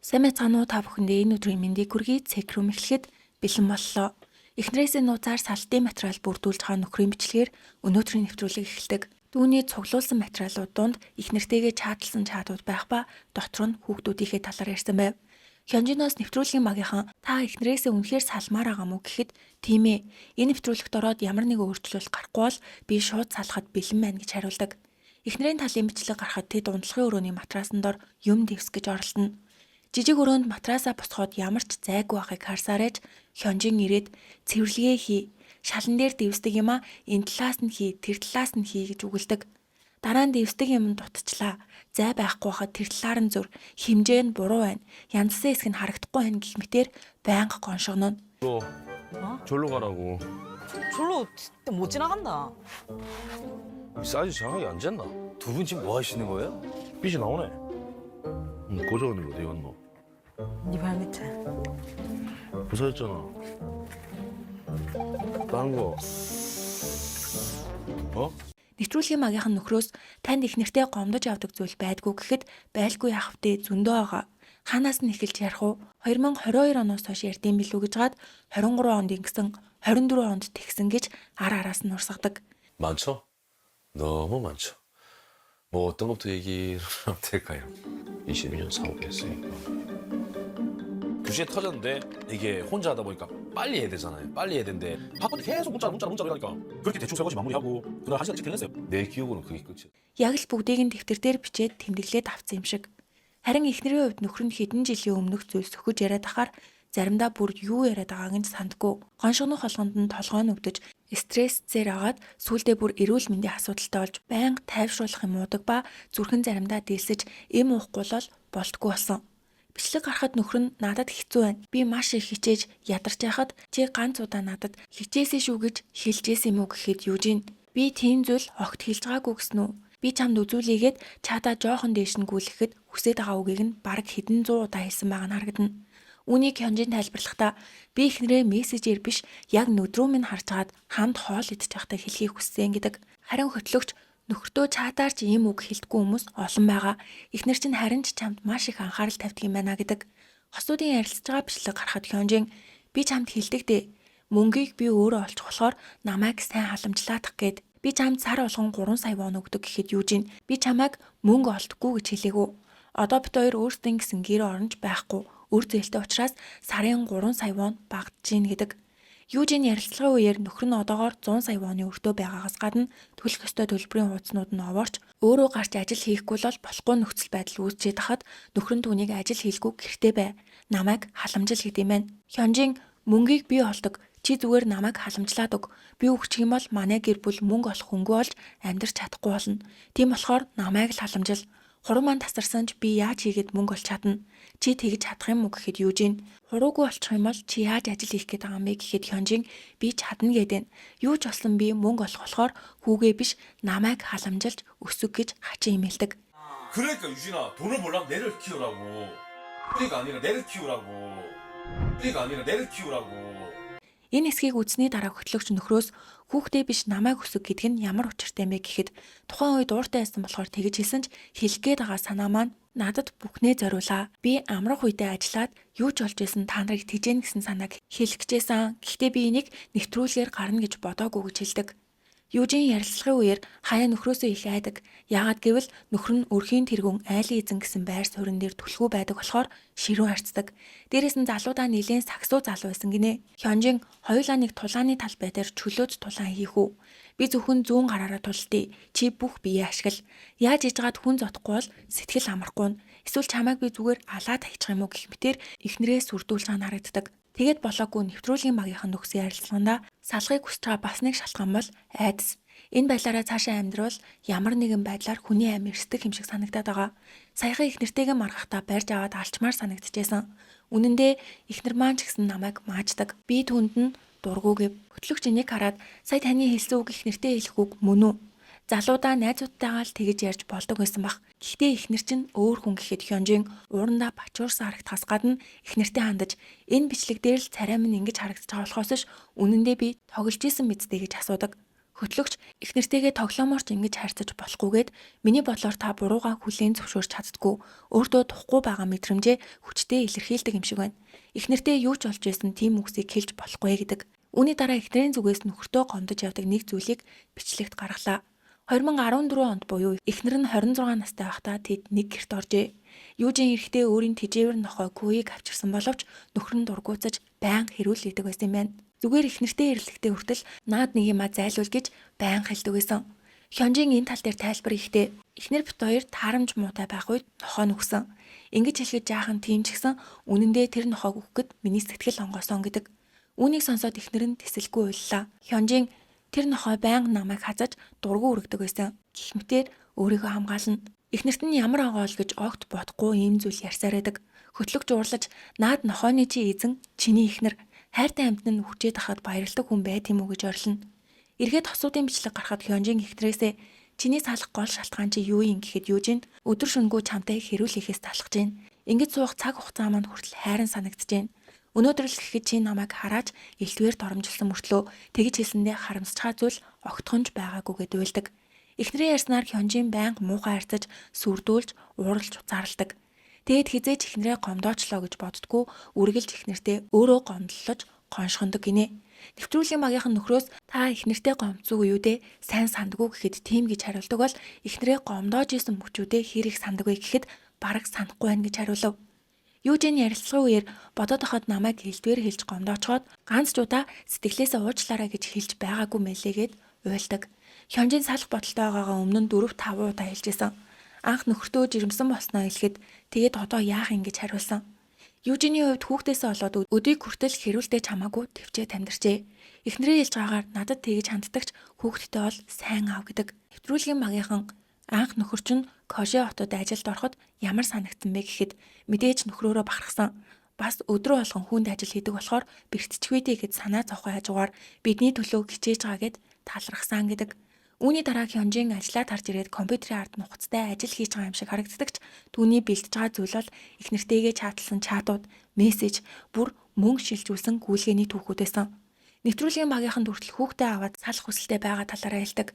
Сайн мэцгааны уу та бүхэндээ энэ өдрийн мэндийг хүргэе. Цэг рүү эхлэхэд бэлэн боллоо. Эхнэрээс нууцаар салтын материал бүрдүүлж байгаа нөхрийн бичлэгээр өнөөдрийн нэвтрүүлэг эхэлдэг. Түүний цуглуулсан материалууд донд эхнэртэйгээ чааталсан чатууд байх ба дотор нь хүүхдүүдийнхээ талаар ярьсан байв. Хёнжиноос нэвтрүүлгийн магийнхан та эхнэрээсээ үнэхээр салмаар байгаа мó гэхэд тийм ээ. Энэ нэвтрүүлэгт ороод ямар нэг өөрчлөлт гарахгүй бол би шууд салахад бэлэн байна гэж хариулдаг. Эхнэрийн талын бичлэг гарахад тэд унтлагын өрөөний матраасан дор юм дэвсгэж оролдоно. Жижиг өрөөнд матраасаа босгоод ямар ч зайгүй байхыг харсаар ээж Хёнжин ирээд цэвэрлэгээ хий. Шалан дээр дэвсдэг юм а энэ талаас нь хий, тэр талаас нь хий гэж үгэлдэг. Дараа нь дэвсдэг юм дутчлаа. Зай байхгүй хахад тэр талаар нь зүр. Химжээ нь буруу байна. Янзсан хэсэг нь харагдахгүй байна гэх мэтээр байнга гоншогно. 절로 가라고. 절로 진짜 못 지나간다. 사이즈 정확하게 안 쟀나? 두 분 지금 뭐 하시는 거예요? 빛이 나오네. 고정하는 거 어디 갔노? 네 발 밑에. 부서졌잖아. 다른 거. 어? Нэвтрүүлгийн магийнхан нөхрөөс танд их нэртэй гомдож явдаг зүйл байдгүй гэхэд байлгүй яах вэ зөндөө байгаа. Хаанаас нь эхэлж ярих уу? 2022 оноос хойш ярьдсан билүү гэж гад 23 онд ингэсэн 24 онд тэгсэн гэж ар араас нь урсгадаг. 많죠? 너무 많죠. 뭐 어떤 것부터 얘기를 하면 될까요? 22년 사오게 했으니까. 2시에 터졌는데 이게 혼자 하다 보니까 빨리 해야 되잖아요. 빨리 해야 되는데 바쁜데 계속 문자로 이러니까 그렇게 대충 설거지 마무리하고 그날 1시간 일찍 끝냈어요. 내 기억으로는 그게 끝이에요. Яг л бүгдийг нь дэвтэр дээр бичээд тэмдэглээд авсан юм шиг. Харин эхнэрийн хувьд нөхөр нь хэдэн жилийн өмнөх зүйлс өгөж яриад ахаар заримдаа бүр юу яриад байгааг нь сандгүй. Гоншигнох холгонд нь толгой нь өвдөж, стрессээр агаад сүүлдээ бүр эрүүл мэндийн асуудалтай болж байнга тайвшруулах юм уудаг ба зүрхэн заримдаа дээлсэж эм уухгүй л болтгүй болсон. Бичлэг гарахад нөхөр нь надад хэцүү байна. Би маш их хичээж ядарч байхад чи ганц удаа надад хичээсэй шүү гэж хэлжээсэн юм уу гэхэд юужин. Би тийм зүйл огт хэлж байгаагүй гэсэн үү? Би чамд үзүүлээгээд чаадаа жоохон дээш нь гүйлгэхэд хүсээд байгаа үгийг нь бараг хэдэн 100 удаа хэлсэн байгаа нь харагдана. Үүнийг Хёнжин тайлбарлахдаа би ихнэрээ мессежээр биш яг нүдрүү минь харж хагаад хамт хоол идэж байхдаа хэлхийг хүссэн гэдэг. Харин хөтлөгч нөхөртөө чаатаар ч ийм үг хэлдэггүй хүмүүс олон байгаа. Эхнэр чинь харин ч чамд маш их анхаарал тавьдаг юм байна гэдэг. Хосуудын ярилцж байгаа бичлэг гарахад Хёнжин би чамд хэлдэг дээ. Мөнгийг би өөрөө олчих болохоор намайг сайн халамжлаадах гээд би чамд сар болгон 3 сая вон өгдөг гэхэд юу чинь би чамайг мөнгө олдохгүй гэж хэлээгүү. Одоо бит хоёр өөрсдийн гэсэн гэр оронж байхгүй. Үр зээлтэй учраас сарын 3 сая вон багтж гин гэдэг. Юужийн ярилцлагын үеэр нөхөр нь одоогоор 100 сая воны өртөө байгаагаас гадна төлөх ёстой төлбөрийн хуудаснууд нь овоорч өөрөө гарч ажил хийхгүй л болохгүй нөхцөл байдал үүсчээд хахад нөхөр нь түүнийг ажил хийлгүй гэртээ бай. Намайг халамжил гэдэм байх. Хёнжин мөнгийг би олдог. Чи зүгээр намайг халамжлаад өг. Би өгчих юм бол манай гэр бүл мөнгө олох хөнгөө олж амьдрч чадахгүй болно. Тийм болохоор намайг л халамжил. Хуруу маань тасарсан ч би яаж хийгээд мөнгө олж чадна. Чи тэгж чадах юм уу гэхэд юужин. Хуруугүй олчих юм бол чи яаж ажил хийх гээд байгаа юм бэ гэхэд Хёнжин би чадна гэдэг. Юу ч болсон би мөнгө олох болохоор хүүгээ биш намайг халамжилж өсөг гэж хачин имэлдэг. 그러니까 유진아 돈을 벌려면 내를 키우라고. 뿌리가 아니라 내를 키우라고. 뿌리가 아니라 내를 키우라고. Энэ хэсгийг үзсний дараа хөтлөгч нөхрөөс хүүхдээ биш намайг өсөг гэдэг нь ямар учиртай юм бэ гэхэд тухайн үед ууртай байсан болохоор тэгж хэлсэн ч хэлэх гээд байгаа санаа маань надад бүхнээ зориулаа. Би амрах үедээ ажиллаад юу ч олж исэн та нарыг тэжээн гэсэн санааг хэлэх гэжсэн. Гэхдээ би энийг нэвтрүүлгээр гарна гэж бодоогүй гэж хэлдэг. Юужийн ярилцлагын үеэр хаяа нөхрөөсөө их айдаг. Яагаад гэвэл нөхөр нь өрхийн тэргүүн айлын эзэн гэсэн байр суурин дээр түлхүү байдаг болохоор ширүүн харцдаг. Дээрээс нь залуудаа нэлээд сагсуу залуу байсан гинэ. Хёнжин хоёулаа нэг тулааны талбай дээр чөлөөж тулаан хийх үү. Би зөвхөн зүүн гараараа тултыг. Чи бүх биеэ ашигла. Яаж ижгаад хүн зодохгүй бол сэтгэл амархгүй. Эсвэл чамайг би зүгээр алаад хайчих юм уу гэх мэтэр эхнэрээс сүрдүүлж байгаа харагддаг. Тэгээд болоогүй нэвтрүүлгийн багийнхан нөхсөн ярилцлаганда салахыг хүсэж байгаа бас нэг шалтгаан бол айдас. Энэ байдлаараа цаашаа амьдрал ямар нэгэн байдлаар хүний амь эрсдэг юм шиг санагдаад байгаа. Саяхан их нэртэйгээ маргахдаа барьж аваад алчмаар санагдчихсэн. Үнэн дээр ихнэр маань ч гэсэн намайг мааждаг. Би түнд нь дургууг хөтлөгч энийг хараад сая таны хэлсэн үг их нэртэй хэлэх үг мөн үү? Залуудаа найзуудтайгаа л тэгэж ярьж болдог байсан бах. Гэхдээ эхнэр чинь өөр хүн гэхэд Хёнжин уурандаа бачуурсан харагдахаас гадна эхнэртэй хандаж энэ бичлэг дээр л царай минь ингэж харагдаж байгаа болохоос ш үнэндээ би тоглож исэн мэдтэй гэж асуудаг. Хөтлөгч эхнэртэйгээ тоглооморч ингэж харьцаж болохгүйгээд миний бодлоор та буруугаа хүлээн зөвшөөрч чаддгүй өөртөө тухгүй байгаа мэдрэмжээ хүчтэй илэрхийлдэг юм шиг байна. Эхнэртэй юу ч болж байсан тийм үгсийг хэлж болохгүй гэдэг. Үүний дараа эхнэрийн зүгээс нөхөртөө гомдож явдаг нэг зүйлийг бичлэгт гаргалаа. 2014 онд буюу эхнэр нь 26 настай байхдаа тэд нэг гэрт оржээ. Юужин эрэхтэй өөрийн тэжээвэр нохой Куийг авчирсан боловч нөхөр нь дургуутсаж байнга хэрүүлэгдэг байсан юм байна. Зүгээр эхнэртэй ирлэгтэй хүртэл наад нэг юма зайлуул гэж байнга хэлдэг байсан. Хёнжин энэ тал дээр тайлбар ихдээ эхнэр бит хоёр таарамж муутай байх үед нохоо нүгсэн. Ингэж хэлгээд жаахан тийм ч гэсэн үнэндээ тэр нохоог өгөхөд миний сэтгэл онгоосон гэдэг. Үүнийг сонсоод эхнэр нь тэсэлгүй уйллаа. Хёнжин тэр нохой байнга намайг хазаж дургу үргэдэг байсан. Гэх мэтээр өөрийгөө хамгаална. Эхнэрт нь ямар агоол гэж огт бодохгүй ийм зүйл ярьсаар байдаг. Хөтлөгч уурлаж наад нохойны чи эзэн чиний эхнэр хайртай амьтан нь хүчээд ахад баярладаг хүн байт юм уу гэж орилно. Эргээд хосуудын бичлэг гарахад Хёнжин эхнэрээсээ чиний салах гол шалтгаан чи юу юм гэхэд юужинд өдөр шөнөгүй чамтай хэрүүлэхээс талхаж байна. Ингэж суух цаг хугацаа маань хүртэл хайран санагдаж байна. Өнөөдөр л гэхэд чи намайг хараад элтвээр доромжилсан мөртлөө тэгж хэлсэндээ харамсчгаа зүйл огтхонж байгаагүй гэд уйлдаг. Эхнэрийн ярьснаар Хёнжин байнга муухай харьцаж сүрдүүлж ууралж уцаарладаг. Тэгэд хизээж эхнэрээ гомдоочлоо гэж боддгоо үргэлж эхнэртэй өөрөө гомдлолж гоншгондог гинэ. Нэвтрүүлгийн багийнхан нөхрөөс та эхнэртэй гомдсоогүй юу дээ сайн сандгүй гэхэд тийм гэж хариулдаг бол эхнэрээ гомдоож исэн мөчүүдээ хэрэг санддаг вэ гэхэд бараг санахгүй байна гэж хариулав. Юужин ярилцлагын үеэр бодоод ахад намайг хэлдвэр хэлж гомдоочхоод ганц ч удаа сэтгэлээсээ уучлаарай гэж хэлж байгаагүй мэлээгээд уйлдаг. Хёнжин салах бодолтой байгаагаа өмнө нь 4-5 удаа хэлжсэн. Анх нөхөртөө жирэмсэн болсноо хэлэхэд тэгээд одоо яах юм гэж хариулсан. Юужиний хувьд хүүхдээсээ болоод өдийг хүртэл хэрүүлдэж хамаагүй төвчээ таньдарчээ. Эхнэрээ хэлж байгаагаар надад тэгж ханддагч хүүхдтэй бол сайн аав гэдэг. Нэвтрүүлгийн багийнхан анх нөхөр чинь Коже хотод ажилд ороход ямар санагдсан бэ гэхэд мэдээж нөхрөөрөө бахархсан. Бас өдрөө болгон хүнд ажил хийдэг болохоор бэртчихвэ дээ гэж санаа зовхой хажуугаар бидний төлөө хичээж байгаа гэд талархсан гэдэг. Үүний дараа Хёнжин ажлаа тарж ирээд компьютерийн ард нухацтай ажил хийж байгаа юм шиг харагддагч түүний бэлдэж байгаа зүйл бол эхнэртэйгээ чатлсан чатууд, мессеж, бүр мөнгө шилжүүлсэн гүйлгээний түүхүүд байсан. Нэвтрүүлгийн багийнхан хүртэл хүүхдээ аваад салах хүсэлтэй байгаа талаараа хэлдэг.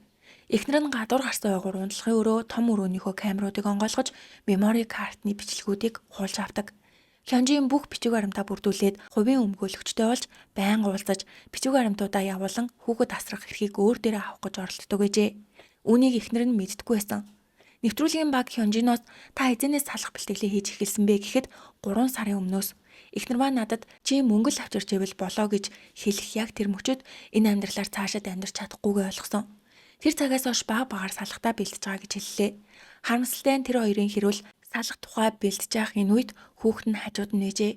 Эхнэр нь гадуур гарсан ойгоор унтлахын өрөө том өрөөнийхөө камеруудыг онгойлгож мемори картны бичлэгүүдийг хуулж авдаг. Хёнжин бүх бичиг баримтаа бүрдүүлээд хувийн өмгөөлөгчтэй болж байнга уулзаж бичиг баримтуудаа явуулан хүүхэд асрах эрхийг өөр дээрээ авах гэж оролддог гэжээ. Үүнийг эхнэр нь мэддэггүй байсан. Нэвтрүүлгийн баг Хёнжиноос та эзэнээс салах бэлтгэлээ хийж эхэлсэн бэ гэхэд 3 сарын өмнөөс эхнэр маань надад чи мөнгө л авчирч ивэл болоо гэж хэлэх яг тэр мөчөд энэ амьдралаар цаашаад амьдрч чадахгүйгээ ойлгосон. Тэр цагаас хойш багаар салахтаа бэлтэж байгаа гэж хэллээ. Харамсалтай нь тэр хоёрын хэрүүл салах тухай бэлтэж явах энэ үед хүүхэд нь хажууд нь нээжээ.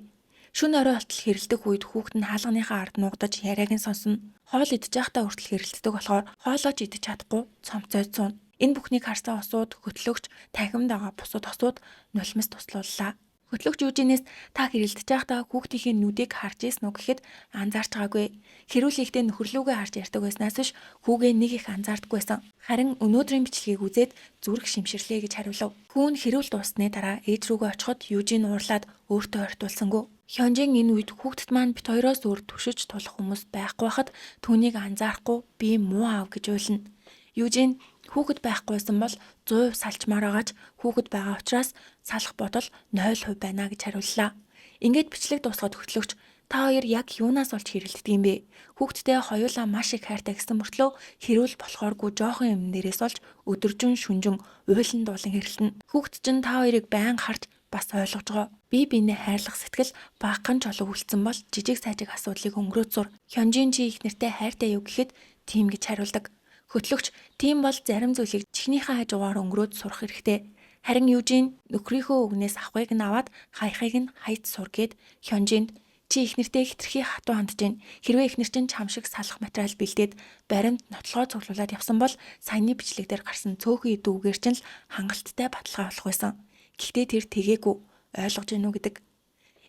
Шөнө орой болтол хэрэлдэх үед хүүхэд нь хаалганыхаа ард нуугдаж яриаг нь сонсно. Хоол идэж байхдаа хүртэл хэрэлддэг болохоор хоолоо ч идэж чадахгүй цомцойд суун. Энэ бүхнийг харсан усууд хөтлөгч танхимд байгаа бусад усууд нулимс туслууллаа. Хөтлөгч Юужинээс та хэрэлдэж байхдаа хүүхдийнхээ нүдийг харж ийсэн үү гэхэд анзаарч байгаагүй. Хэрүүлэхдээ нөхөрлөөгөө харж ярьдаг байснаас биш хүүгээ нэг их анзаардаггүй байсан. Харин өнөөдрийн бичлэгийг үзээд зүрх шимширлээ гэж хариулав. Хүүн хэрүүл дуусны дараа ээж рүүгээ очиход Юужин уурлаад өөртөө ойртуулсангүй. Хёнжин энэ үед хүүхдэд маань бит хоёроос өөр түшиж тулах хүмүүс байхгүй хахад түүнийг анзаарахгүй би муу аав гэж уйлна. Юужин хүүхэд байхгүйсэн бол 100% салчмаар байгаач хүүхэд байгаа учраас салах бодол 0% байна гэж хариуллаа. Ингээд бичлэг дуусгаад хөтлөгч та хоёр яг юунаас олж хэрэлддэг юм бэ? Хүүхэдтэй хоёулаа маш их хайртай гэсэн мөртлөө хэрүүл болохооргүй жоохон юм дээрээс олж өдөржин шүнжин уйлан дуулан хэрэлтэн. Хүүхэд чинь та хоёрыг байнга харж бас ойлгож байгаа. Би биенээ хайрлах сэтгэл багахан ч олов үлдсэн бол жижиг сажиг асуудлыг өнгөрөөд сур. Хёнжин чи их нэртэй хайртай юу гэхэд тийм гэж хариулдаг. Хөтлөгч тийм бол зарим зүйлийг чихнийхээ хажуугаар өнгөрөөд сурах хэрэгтэй. Харин Юужин нөхрийнхөө үгнээс авахыг нь аваад хаяхыг нь хайц сур гэд Хёнжинд чи их нэртэй хитрхи хатуу хандж гин. Хэрвээ их нэр чинь чам шиг салах материал бэлдээд баримт нотлогоо цуглуулад явсан бол саяны бичлэг дээр гарсан цөөхөн идүүгээр чинь л хангалттай баталгаа болох байсан. Гэхдээ тэр тэгээгүй ойлгож гинүү гэдэг.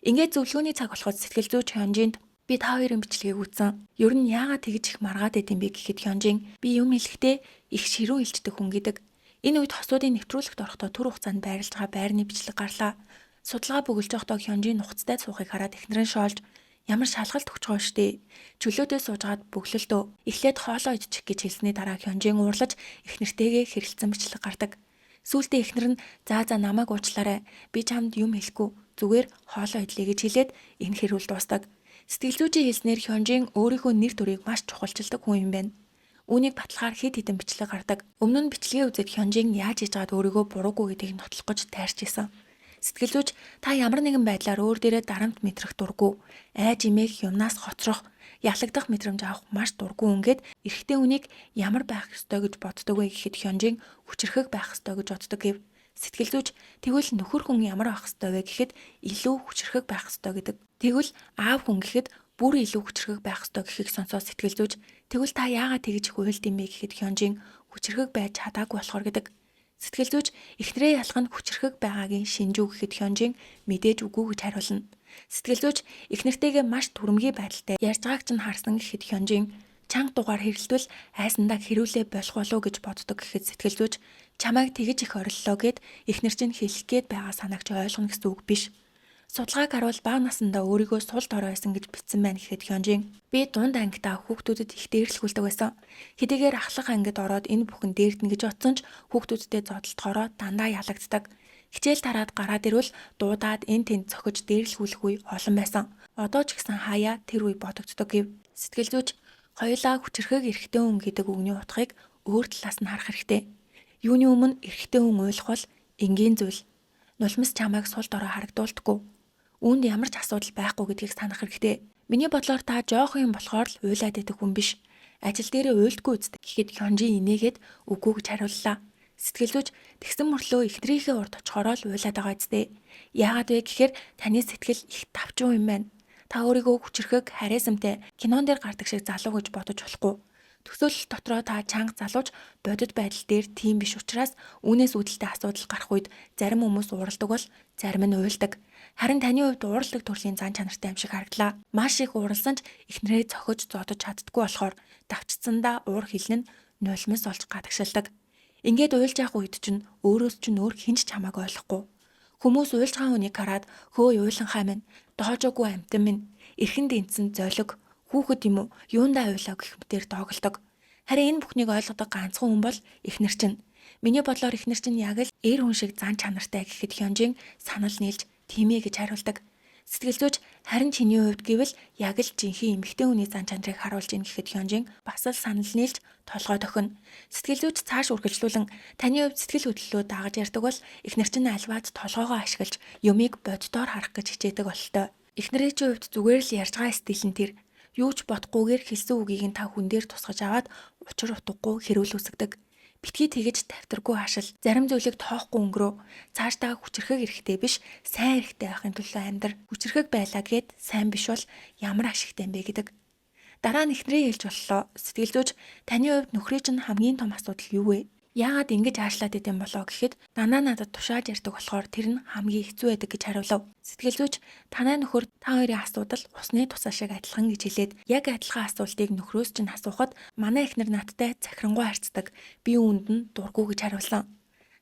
Ингээд зөвлөгөөний цаг болоход сэтгэл зүйч Хёнжинд би та хоёрын бичлэгийг үзсэн. Ер нь яагаад тэгж их маргаад байдэм бэ гэхэд Хёнжин би юм хэлэхдээ их ширүү илчдэг хүн гэдэг. Энэ үед хосуудын нэвтрүүлэгт орохдоо түр хугацаанд байрлаж байгаа байрны бичлэг гарлаа. Судалгаа бүгэлж байхдаа Хёнжин нухацтай суухыг хараад эхнэр нь шоолж Ямар шалгалт өгч байгаа штэ. Чөлөөдөө суужгаад бөглөлтөө. Эхлээд хоолоо идчих гэж хэлсний дараа Хёнжин уурлаж их нэртэйгээ хэрэлцэн бичлэг гардаг. Сүүлдээ эхнэр нь за намайг уучлаарай. Би чамд юм хэлэхгүй. Зүгээр хоолоо идлээ гэж хэлээд энэ хэрүүл дуустдаг. Сэтгэл зүйчийн хэлснээр Хёнжин өөрийнхөө нэр төрийг маш чухалчилдаг хүн юм байна. Үүнийг баталгаар хэд хэдэн бичлэг гардаг. Өмнө нь бичлэгээ үзээд Хёнжин яаж хийж байгаад өөрийгөө буруугүй гэдгийг нотлох гэж тайрч исэн. Сэтгэл зүйч та ямар нэгэн байдлаар өөр дээрээ дарамт мэдрэх дурггүй, айж имээх юмнаас хоцрох, ялагдах мэдрэмж авах маш дурггүй ингээд эрэгтэй хүнийг ямар байх ёстой гэж боддог вэ гэхэд Хёнжин хүчрэхэг байх ёстой гэж боддог гэв. Сэтгэл зүйч тэгвэл нөхөр хүн ямар байх ёстой вэ гэхэд илүү хүчрэхэг байх ёстой гэдэг. Тэгвэл аав хүн гэхэд бүр илүү хүчрэхэг байх ёстой гэхийг сонсоод сэтгэл зүйч тэгвэл та яагаад тэгж их уйлд юм бэ гэхэд Хёнжин хүчрэхэг байж чадаагүй болохоор гэдэг. Сэтгэл зүйч эхнэрээ ялах нь хүчрэхэг байгаагийн шинжүү гэхэд Хёнжин мэдээж үгүй гэж хариулна. Сэтгэл зүйч эхнэртэйгээ маш түрэмгий байдалтай ярьж байгааг ч харсан гэхэд Хёнжин чанга дугаар хэрэлдвэл айсандаа хэрүүлээ болох болов гэж боддог гэхэд сэтгэл зүйч чамайг тэгж их ориллоо гэд эхнэр чинь хэлэх гээд байгаа санаагч ойлгоно гэсэн үг биш. Судалгааг харуул бага насндаа өөрийгөө сул дорой байсан гэж бичсэн байна гэхэд Хёнжин би дунд ангидаа хүүхдүүдэд их дээрлэхүүлдэг байсан. Хэдийгээр ахлах ангид ороод энэ бүхэн дээрднэ гэж бодсон ч хүүхдүүдтэй зодтолтохороо дандаа ялагддаг. Хичээл тараад гараад ирвэл дуудаад энэ тэнд цохиж дээрлэхүүлэх үе олон байсан. Одоо ч гэсэн хаяа тэр үе бодогддог гэв. Сэтгэл зүйч хоёулаа хүчрэхэг эрэгтэй хүн гэдэг үгний утгыг өөр талаас нь харах хэрэгтэй. Юуны өмнө эрэгтэй хүн ойлгох бол энгийн зүйл. Нулимс чамайг сул дорой харагдуулдаггүй. Үүнд ямар ч асуудал байхгүй гэдгийг санах хэрэгтэй. Миний бодлоор та жоох юм болохоор л уйлаад идэх хүн биш. Ажил дээрээ уйлдгүй үст гэхэд Хёнжин инээгээд үгүй гэж хариуллаа. Сэтгэл зүйч тэгсэн мөрлөө эхнэрийнхээ урд очихороо л уйлаад байгаа зү. Яагаад вэ гэхээр таны сэтгэл их тавчуу юм байна. Та өөрийгөө хүчрэхэг, харээсамтай кинон дээр гардаг шиг залуу гэж бодож болохгүй. Төсөөлөл дотроо та чанга залууч бодит байдал дээр тийм биш учраас үүнээс үүдэлтэй асуудал гарах үед зарим хүмүүс уурладаг бол зарим нь уйлдаг. Харин таны хувьд уурладаг төрлийн зан чанартай юм шиг харагдлаа. Маш их ууралсан ч эхнэрээ цохиж зодож чаддаггүй болохоор давчцсандаа уур хилэн нь нулимс олж гадагшилдаг. Ингээд уйлж явах үед чинь өөрөөс чинь өөр хинч чамааг ойлгохгүй. Хүмүүс уйлж байгаа хүнийг хараад хөөе уйланхаа минь, доожоогүй амтан минь, эрхэн дэнцэн золиг, хүүхэд юм уу, юундаа уйлаа гэх мэтээр доголдог. Харин энэ бүхнийг ойлгодог ганцхан хүн бол эхнэр чинь. Миний бодлоор эхнэр чинь яг л эр хүн шиг зан чанартай гэхэд Хёнжин санал нийлж тийм ээ гэж хариулдаг. Сэтгэл зүйч харин чиний хувьд гэвэл яг л жинхэнэ эмэгтэй хүний зан чанарыг харуулж ийн гэхэд Хёнжин бас л санал нийлж толгой тохино. Сэтгэл зүйч цааш үргэлжлүүлэн таны хувьд сэтгэл хөдлөлөө дагаж ярьдаг бол эхнэр чинь альваад толгойгоо ашиглаж юмыг боддоор харах гэж хичээдэг бололтой. Эхнэрээ чи хувьд зүгээр л ярьж байгаа стил нь тэр. Юу ч бодохгүйгээр хэлсэн үгийг нь та хүн дээр тусгаж аваад учир утгагүй хэрүүл үсгдэг. Битгий тэгэж тавтаргүй хашил, зарим зүйлийг тоохгүй өнгөрөө. Цаашдаа хүчрэхэг эрэхтэй биш, сайн эрэхтэй байхын төлөө амьдр. Хүчрэхэг байлаа гэд сайн биш бол ямар ашигтай юм бэ гэдэг. Дараа нь эхнэрээ хэлж боллоо. Сэтгэл зүйч таны хувьд нөхрийн чинь хамгийн том асуудал юу вэ? Яагаад ингэж аашлаад идэм болоо гэхэд дандаа надад тушааж ярьдаг болохоор тэр нь хамгийн хэцүү байдаг гэж хариулав. Сэтгэл зүйч танай нөхөр та хоёрын асуудал усны тусаа шиг адилхан гэж хэлээд яг адилхан асуултыг нөхрөөс чинь асуухад манай эхнэр надтай захирангуй харцдаг. Би үүнд нь дурггүй гэж хариулсан.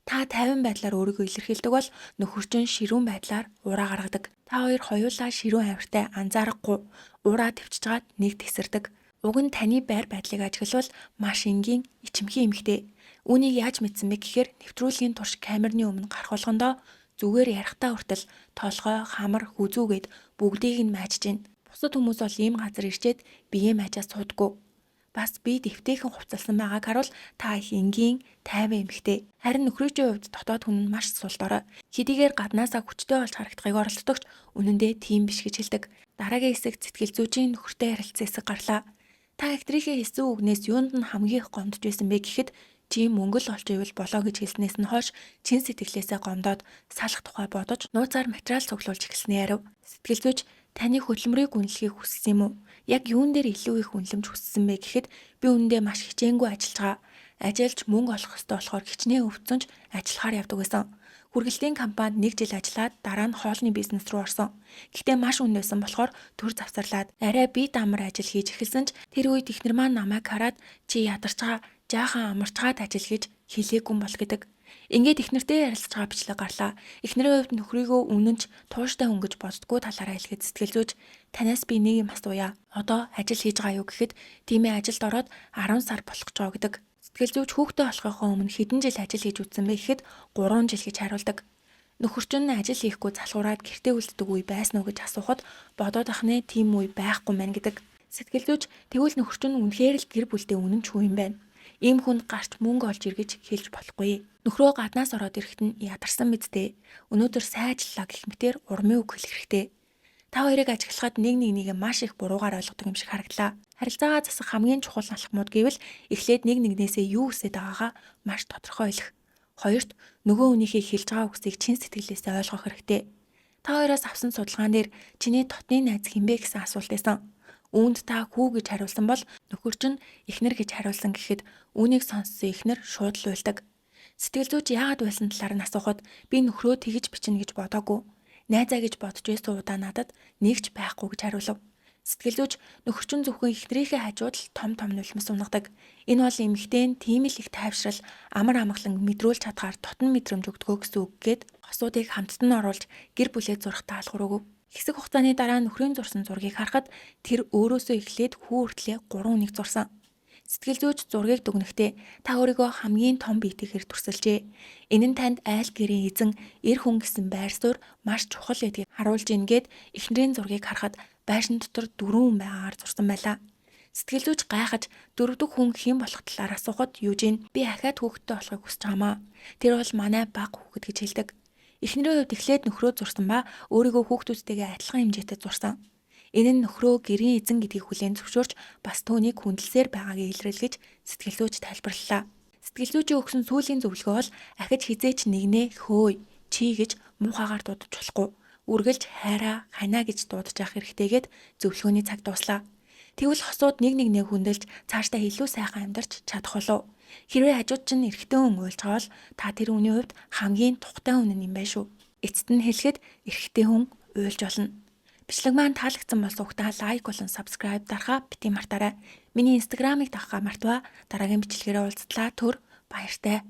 Та 50 байдлаар өөрийгөө илэрхийлдэг бол нөхөр чинь ширүүн байдлаар ураа гаргадаг. Та хоёр хоёулаа ширүүн авиртай анзаарахгүй ураа төвчжгаад нэг тесэрдэг. Уг нь таны байр байдлыг ажиглавал маш энгийн ичимхий эмэгтэй. Үүнийг яаж мэдсэн бэ гэхээр нэвтрүүлгийн турш камерны өмнө гарах болгондоо зүгээр ярихтаа хүртэл толгой, хамар, хүзүүгээд бүгдийг нь маажж гин. Бусад хүмүүс бол ийм газар ирчээд биеэ маажаа суудаггүй. Бас би дэвтэйхэн хувцалсан байгааг харуул та их энгийн, тайван эмэгтэй. Харин нөхрөөчийн хувьд дотоод хүн нь маш сул дорой. Хэдийгээр гаднаасаа хүчтэй болж харагдахыг оролддогч үнэндээ тийм биш гэж хэлдэг. Дараагийн хэсэгт сэтгэл зүйчийн нөхөртэй харилцсан хэсэг гарлаа. Та эктрийнхээ хэлсэн үгнээс юунд нь хамгийн их гомдож байсан бэ гэхэд чи мөнгө л олж ивэл болоо гэж хэлснээс нь хойш чин сэтгэлээсээ гомдоод салах тухай бодож нууцаар материал цуглуулж эхэлснээ ярив. Сэтгэл зүйч таны хөдөлмөрийг үнэлэхийг хүссэн юм уу? Яг юун дээр илүү их үнэлэмж хүссэн бэ гэхэд би үүндээ маш хичээнгүй ажиллаж байгаа. Ажилч мөнгө олох ёстой болохоор хичнээн өвцөнч ажиллахаар явдаг байсан. Хүргэлтийн компанид 1 жил ажиллаад дараа нь хоолны бизнес руу орсон. Гэхдээ маш үнэ байсан болохоор төр завсарлаад арай бие дамар ажил хийж эхэлсэн ч тэр үед ихнэр маань намайг хараад чи ядарч байгаа жаахан амарчгаад ажил хийж хэлээгүй бол гэдэг. Ингээд эхнэртэй ярилцж байгаа бичлэг гарлаа. Эхнэрийн хувьд нөхрийгөө өмнө нь ч тууштай хүн гэж боддгоо талаараа хэлэхэд сэтгэл зүйч танаас би нэг юм асууя. Одоо ажил хийж байгаа юу гэхэд тийм ээ ажилд ороод 10 сар болох ч жоо гэдэг. Сэтгэл зүйч хүүхдээ болохынхоо өмнө хэдэн жил ажил хийж үзсэн бэ гэхэд 3 жил гэж хариулдаг. Нөхөрчин ажил хийхгүй залхуураад гэртээ үлддэг үе байсан уу гэж асуухад бодоод ахнаа тийм үе байхгүй мэн гэдэг. Сэтгэл зүйч тэгвэл нөхөрчин үнэхээр л гэр бүлдээ үнэн ч хүү юм байна. Ийм хүнд гарч мөнгө олж иргэж хэлж болохгүй. Нөхрөө гаднаас ороод ирэхэд нь ядарсан мэдтэй. Өнөөдөр сайжлаа гэх мэтээр урмын үг хэлэх хэрэгтэй. Та хоёрыг ажиглахад нэг маш их буруугаар ойлгодог юм шиг харагдлаа. Харилцаагаа засах хамгийн чухал алхмууд гэвэл эхлээд нэгнээсээ юу хүсэж байгаагаа маш тодорхой ойлгох. Хоёрт нөгөө хүнийхээ хэлж байгаа үгсийг чин сэтгэлээсээ ойлгох хэрэгтэй. Та хоёроос авсан судалгаан дээр чиний дотны найз хинбэ гэсэн асуулт байсан. Үүнд та хүү гэж хариулсан бол нөхөр чинь эхнэр гэж хариулсан гэхэд үүнийг сонссон эхнэр шууд л уйлдаг. Сэтгэл зүйч яагаад байсан талаар нь асуухад би нөхрөө тэгж бичнэ гэж бодоогүй. Найзаа гэж бодож байсан удаа надад нэгч байхгүй гэж хариулав. Сэтгэл зүйч нөхөр чинь зөвхөн эхнэрийнхээ хажууд л том нулимс унагадаг. Энэ бол эмэгтэй нь тийм л их тайвшрал амар амгалан мэдрүүлж чадхаар дотн мэдрэмж өгдөгөө гэсэн үг гээд асуудыг хамтд нь оруулж гэр бүлээ зурх таалхуур өгөв. Хэсэг хугацааны дараа нөхрийн зурсан зургийг харахад тэр өөрөөсөө эхлээд хүү хүртлээ 3 хүнийг зурсан. Сэтгэл зүйч зургийг дүгнэхдээ та өөрийгөө хамгийн том биетэйгээр төрсөлжээ. Энэ нь танд айл гэрийн эзэн эр хүн гэсэн байр суурь маш чухал гэдгийг харуулж ийнгээд эхнэрийн зургийг харахад байшин дотор 4 хүн байгаагаар зурсан байлаа. Сэтгэл зүйч гайхаж 4 дахь хүн хэн болох талаар асуухад Южин би ахаад хүүхэдтэй болохыг хүсэж байгаамаа. Тэр бол манай баг хүүхэд гэж хэлдэг. Эхнэрийн хувьд эхлээд нөхрөө зурсан ба өөрийгөө хүүхдүүдтэйгээ адилхан хэмжээтэй зурсан. Энэ нь нөхрөө гэрийн эзэн гэдгийг хүлээн зөвшөөрч бас түүнийг хүндэлсээр байгаагийн илэрлэж сэтгэл зүйч тайлбарлалаа. Сэтгэл зүйчийн өгсөн сүүлийн зөвлөгөө бол ахиж хизээч нэгнээ хөөй чи гэж муухагаар дуудаж болохгүй. Үргэлж хайраа ханаа гэж дуудаж явах хэрэгтэйгээд зөвлөгөөний цаг дуслаа. Тэгвэл хосууд нэгнээ хүндэлж цаашдаа илүү сайхан амьдарч чадах болов. Хэрвээ хажууд чинь эрэгтэй хүн уйлж байгаа бол та тэр хүний хувьд хамгийн тухтай хүн юм байна шүү. Эцэст нь хэлэхэд эрэгтэй хүн уйлж болно. Бичлэг маань таалагдсан бол угтаа лайк болон subscribe дарахаа бити мартаарай. Миний инстаграмыг дагахаа мартаваа. Дараагийн бичлэгээрээ уулзтлаа. Түр баяртай.